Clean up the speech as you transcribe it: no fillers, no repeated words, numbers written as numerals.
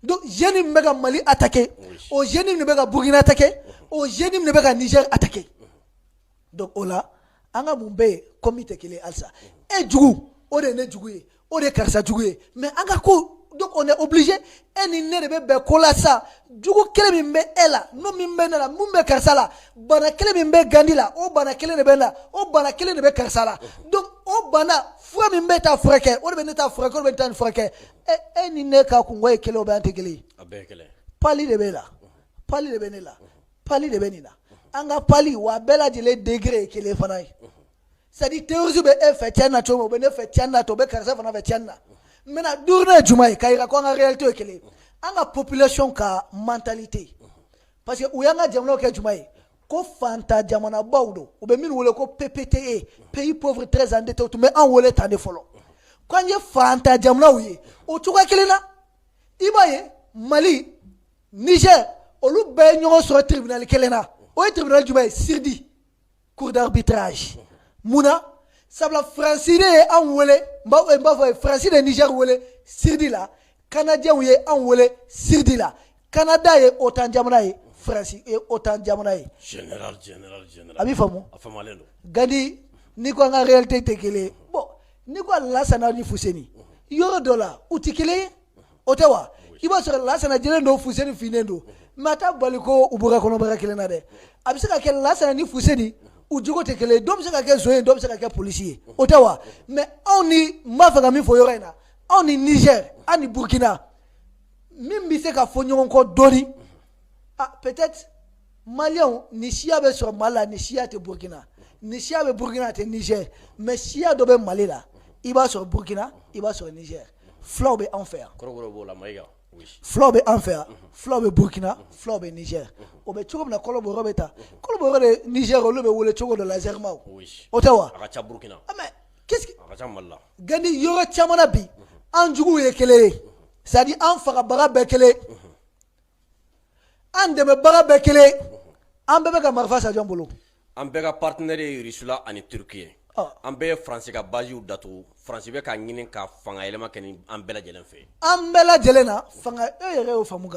donc jeune min bɛ ka Mali attaquer o jeune min bɛ ka Burkina attaquer o jeune min bɛ ka Niger attaquer donc o la an ka mun bɛ comme tɛ kelen alsa e jugu o de ne jugu ye o de karisa jugu ye mais an ka ko donc on est obligé et ni ne de bɛ bɛn ko la sa jugu kelen min bɛ e la no min bɛ ne la mun bɛ karisa la bana kelen min bɛ Gandi la o bana kelen de bɛ la o bana kelen de bɛ karisa la donc o bana fura min bɛ taa furakɛ o de bɛ ne taa furakɛ o de bɛ taa nin furakɛ e ni ne ka kungo ye kelen o bɛ an tɛ kelen ye a bɛɛ kelen pali de bɛ la pali de bɛ ne la pali de bɛ nin na an ka pali wa bɛɛ lajɛlen degré ye kelen fana ye c'est à dire terrorisme bɛ e fɛ tiɲɛ na cogo min o bɛ ne fɛ tiɲɛ na to o bɛ karisa fana fɛ tiɲɛ na maintenant durne juma ye ka yira ko an ka réalité ye kelen an ka population ka mentalité parce que u y'an ka jamanaw kɛ juma ye ko fanta jamanabaw don u bɛ minnu wele ko PPTE pays pauvre très endetté u tun bɛ an wele tan de fɔlɔ ko an ye fanta jamanaw ye o cogoya kelen na i b'a ye Mali Niger olu bɛɛ ye ɲɔgɔn sɔrɔ tribunal kelen na o ye tribunal juma ye Sirdi cour d'arbitrage munna sabula Faransi de ye an wele n b'a fɔ Faransi de Niger wele Sirdi la Canadiens ye an wele Sirdi la Canada ye OTAN jamana ye Faransi ye OTAN jamana ye général a b'i faamu a faamalen don Gandi ni ko an ka réalité tɛ kelen ye bon ni ko Lansana ni Fuseni yɔrɔ dɔ la u tɛ kelen ye o tɛ wa i b'a sɔrɔ Lansana jɛlen don Fuseni finnen don mais a t'a bali ko u bɔra kɔnɔbara kelen na dɛ a bɛ se ka kɛ Lansana ni Fuseni u jogo tɛ kelen ye dɔ bɛ se ka kɛ zon ye dɔ bɛ se ka kɛ polisi ye o tɛ wa mais anw ni n b'a fɛ ka min fɔ yɔrɔ in na anw ni Niger an ni Burkina min bɛ se ka fɔ ɲɔgɔn kɔ dɔɔni peut-être Maliens ni siya bɛ sɔrɔ Mali la ni siya tɛ Burkina ni siya bɛ Burkina tɛ Niger mais siya dɔ bɛ Mali la i b'a sɔrɔ Burkina i b'a sɔrɔ Niger fulaw bɛ an fɛ yan kɔrɔbɔrɔ b'o la Mayiga fulaw bɛ an fɛ yan fulaw bɛ Burkina fulaw bɛ Niger o bɛ cogo min na kɔlɔbɔ bɛ ta kɔlɔbɔ de Niger olu bɛ wele cogo dɔ la Zermaw o tɛ wa a ka ca Burkina mais qu'est-ce que a ka ca Mali la Gandi yɔrɔ caman na bi an juguw ye kelen ye c'est à dire an fagabaga bɛɛ kelen an dɛmɛbaga bɛɛ kelen an bɛɛ bɛ ka marifa sa jɔn bolo an bɛɛ ka partenaire ye Russie ani Turquie ye an bɛɛ ye Faransi ka baziw datugu Faransi bɛ ka ɲini ka fanga yɛlɛma kɛ ni an bɛɛ lajɛlen fɛ an bɛɛ lajɛlen na fanga e yɛrɛ y'o faamu ka